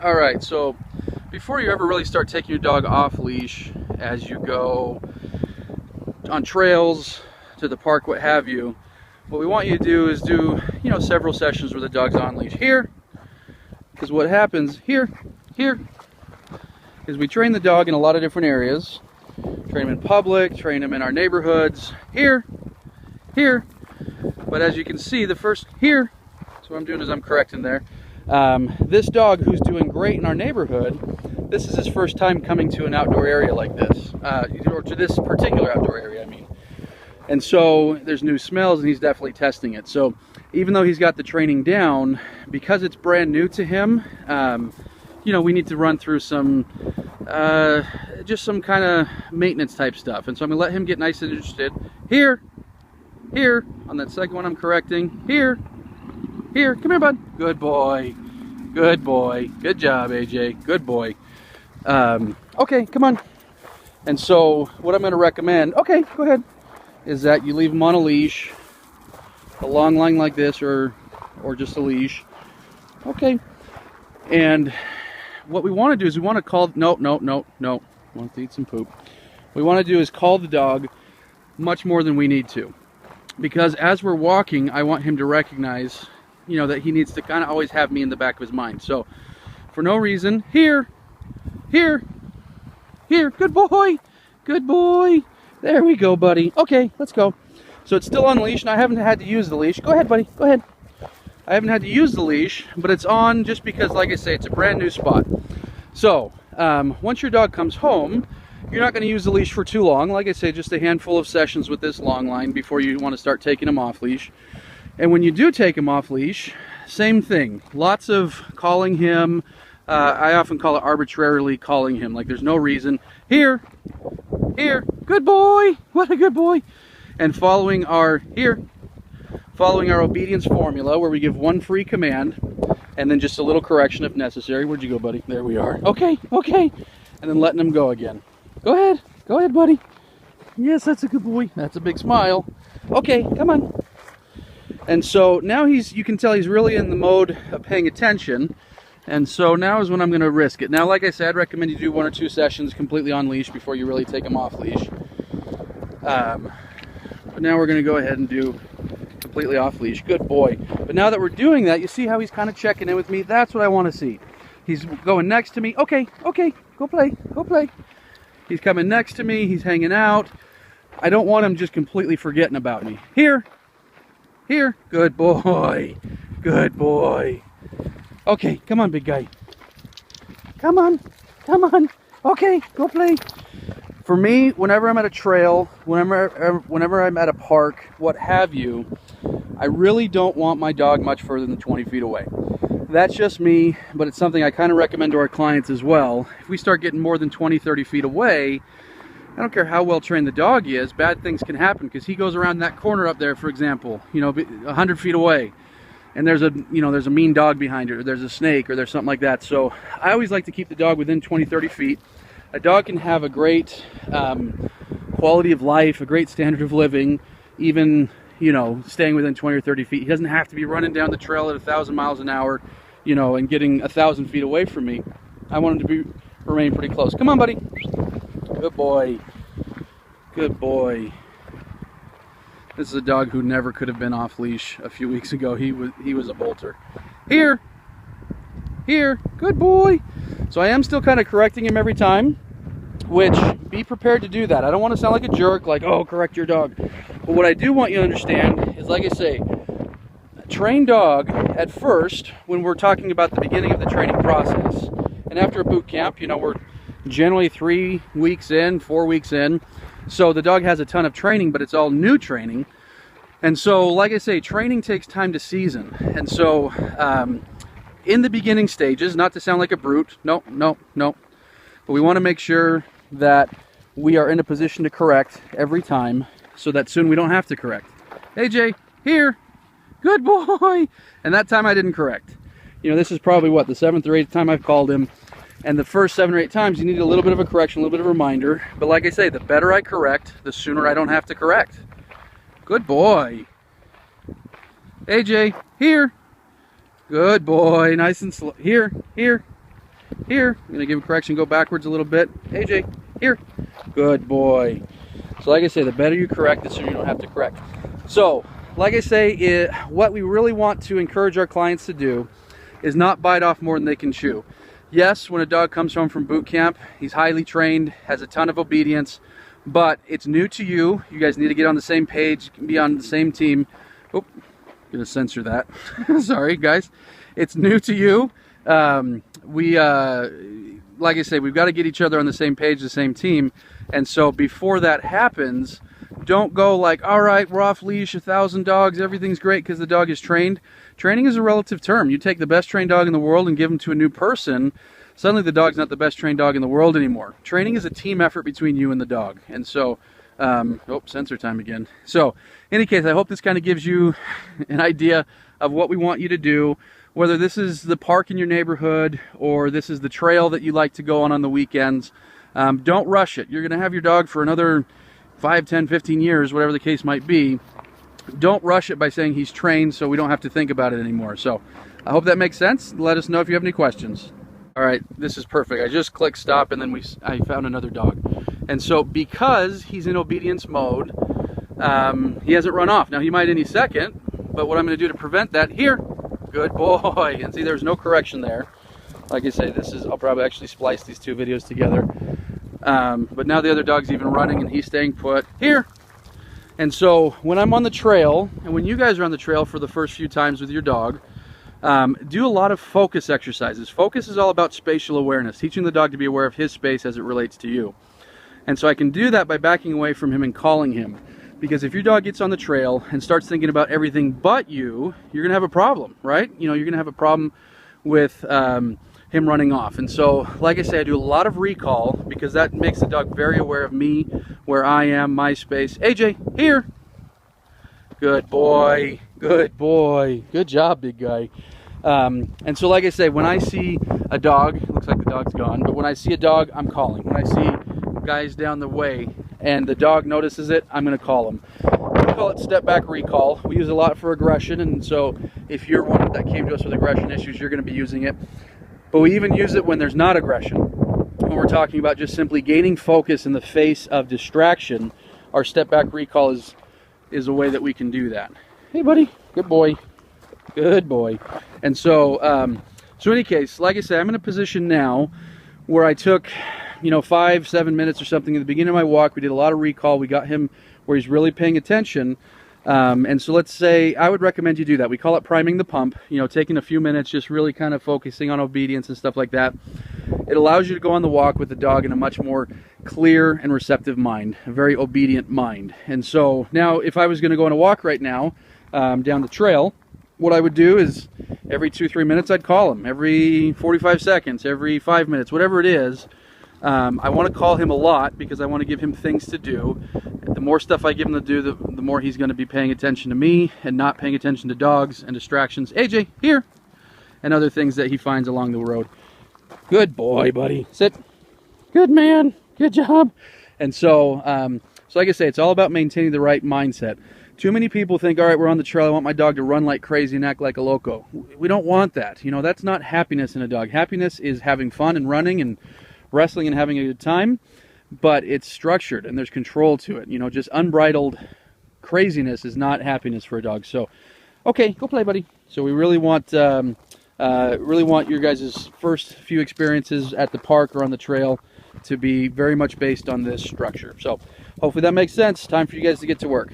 All right, so before you ever really start taking your dog off leash as you go on trails, to the park, what have you, what we want you to do is do, several sessions where the dog's on leash. Here, because what happens here is we train the dog in a lot of different areas. Train him in public, train him in our neighborhoods. Here. But as you can see, the first here, so what I'm doing is I'm correcting there. This dog who's doing great in our neighborhood, this is his first time coming to an outdoor area like this, or to this particular outdoor area, I mean. And so there's new smells and he's definitely testing it. So even though he's got the training down, because it's brand new to him, we need to run through some, just some kind of maintenance type stuff. And so I'm gonna let him get nice and interested. Here, on that second one I'm correcting. Here, come here, bud. Good boy, good job, AJ, good boy. Okay, come on. And so what I'm gonna recommend, okay, go ahead, is that you leave him on a leash, a long line like this, or just a leash. Okay. And what we want to do is we want to call, no, wants to eat some poop. What we want to do is call the dog much more than we need to, because as we're walking, I want him to recognize, that he needs to kind of always have me in the back of his mind. So for no reason, here, good boy. There we go, buddy. Okay, let's go. So it's still on leash, and I haven't had to use the leash. Go ahead, buddy, go ahead. I haven't had to use the leash, but it's on just because, like I say, it's a brand new spot. So once your dog comes home, you're not going to use the leash for too long. Like I say, just a handful of sessions with this long line before you want to start taking him off leash. And when you do take him off leash, same thing. Lots of calling him. I often call it arbitrarily calling him, like there's no reason. Here, good boy, what a good boy. And following our obedience formula, where we give one free command and then just a little correction if necessary. Where'd you go, buddy? There we are. Okay. And then letting him go again. Go ahead, buddy. Yes, that's a good boy. That's a big smile. Okay, come on. And so now you can tell he's really in the mode of paying attention. And so now is when I'm going to risk it. Now, like I said, I'd recommend you do 1 or 2 sessions completely on leash before you really take him off leash. But now we're going to go ahead and do completely off leash. Good boy. But now that we're doing that, you see how he's kind of checking in with me? That's what I want to see. He's going next to me. Okay, go play. He's coming next to me. He's hanging out. I don't want him just completely forgetting about me. Here. Good boy. Okay, come on, big guy. Come on. Okay, go play. For me, whenever I'm at a trail, whenever I'm at a park, what have you, I really don't want my dog much further than 20 feet away. That's just me, but it's something I kind of recommend to our clients as well. If we start getting more than 20, 30 feet away, I don't care how well trained the dog is, bad things can happen, because he goes around that corner up there, for example, 100 feet away. And there's a mean dog behind it, or there's a snake, or there's something like that. So I always like to keep the dog within 20, 30 feet. A dog can have a great quality of life, a great standard of living, even, staying within 20 or 30 feet. He doesn't have to be running down the trail at 1,000 miles an hour, and getting 1,000 feet away from me. I want him to remain pretty close. Come on, buddy. Good boy. This is a dog who never could have been off leash a few weeks ago. He was a bolter. Here, good boy. So I am still kind of correcting him every time, which, be prepared to do that. I don't want to sound like a jerk, like, oh, correct your dog. But what I do want you to understand is, like I say, a trained dog at first, when we're talking about the beginning of the training process, and after a boot camp, we're generally 3 weeks in, 4 weeks in. So the dog has a ton of training, but it's all new training. And so, like I say, training takes time to season. And so in the beginning stages, not to sound like a brute, no, but we want to make sure that we are in a position to correct every time, so that soon we don't have to correct. AJ, here, good boy. And that time I didn't correct. This is probably what, the 7th or 8th time I've called him. And the first 7 or 8 times, you need a little bit of a correction, a little bit of a reminder. But like I say, the better I correct, the sooner I don't have to correct. Good boy. AJ, here. Good boy. Nice and slow. Here. here. I'm gonna give a correction, go backwards a little bit. AJ, here. Good boy. So like I say, the better you correct, the sooner you don't have to correct. So like I say, what we really want to encourage our clients to do is not bite off more than they can chew. Yes, when a dog comes home from boot camp, he's highly trained, has a ton of obedience, but it's new to you. You guys need to get on the same page, be on the same team. Oh, gonna censor that. Sorry, guys. It's new to you. Like I say, we've got to get each other on the same page, the same team. And so before that happens, don't go like, all right, we're off leash, 1,000 dogs, everything's great because the dog is trained. Training is a relative term. You take the best trained dog in the world and give him to a new person, suddenly the dog's not the best trained dog in the world anymore. Training is a team effort between you and the dog. And so, oh, censor time again. So, in any case, I hope this kind of gives you an idea of what we want you to do, whether this is the park in your neighborhood or this is the trail that you like to go on the weekends. Don't rush it. You're going to have your dog for another 5, 10, 15 years, whatever the case might be. Don't rush it by saying he's trained so we don't have to think about it anymore. So I hope that makes sense. Let us know if you have any questions. All right, this is perfect. I just clicked stop and then I found another dog. And so because he's in obedience mode, he hasn't run off. Now he might any second, but what I'm going to do to prevent that, here, good boy. And see, there's no correction there. Like I say, I'll probably actually splice these two videos together. But now the other dog's even running and he's staying put, here. And so when I'm on the trail, and when you guys are on the trail for the first few times with your dog, do a lot of focus exercises. Focus is all about spatial awareness, teaching the dog to be aware of his space as it relates to you. And so I can do that by backing away from him and calling him. Because if your dog gets on the trail and starts thinking about everything but you, you're going to have a problem, right? You know, you're going to have a problem with him running off. And so, like I say, I do a lot of recall because that makes the dog very aware of me, where I am, my space. AJ, here. Good boy. Good boy. Good job, big guy. And so, like I say, when I see a dog, it looks like the dog's gone, but when I see a dog, I'm calling. When I see guys down the way and the dog notices it, I'm going to call him. We call it step back recall. We use a lot for aggression, and so if you're one that came to us with aggression issues, you're going to be using it. But we even use it when there's not aggression. When we're talking about just simply gaining focus in the face of distraction, our step back recall is a way that we can do that. Hey buddy, good boy, good boy. And so, so in any case, like I said, I'm in a position now where I took, 5, 7 minutes or something at the beginning of my walk. We did a lot of recall. We got him where he's really paying attention. And so let's say, I would recommend you do that. We call it priming the pump, taking a few minutes, just really kind of focusing on obedience and stuff like that. It allows you to go on the walk with the dog in a much more clear and receptive mind, a very obedient mind. And so now if I was going to go on a walk right now, down the trail, what I would do is every 2-3 minutes I'd call him, every 45 seconds, every 5 minutes, whatever it is. I want to call him a lot because I want to give him things to do. The more stuff I give him to do, the more he's going to be paying attention to me and not paying attention to dogs and distractions. AJ, here! And other things that he finds along the road. Good boy, buddy. Sit. Good man. Good job. And so, so like I say, it's all about maintaining the right mindset. Too many people think, all right, we're on the trail, I want my dog to run like crazy and act like a loco. We don't want that. That's not happiness in a dog. Happiness is having fun and running and wrestling and having a good time, but it's structured and there's control to it. Just unbridled craziness is not happiness for a dog. So, okay, go play, buddy. So we really want your guys' first few experiences at the park or on the trail to be very much based on this structure. So hopefully that makes sense. Time for you guys to get to work.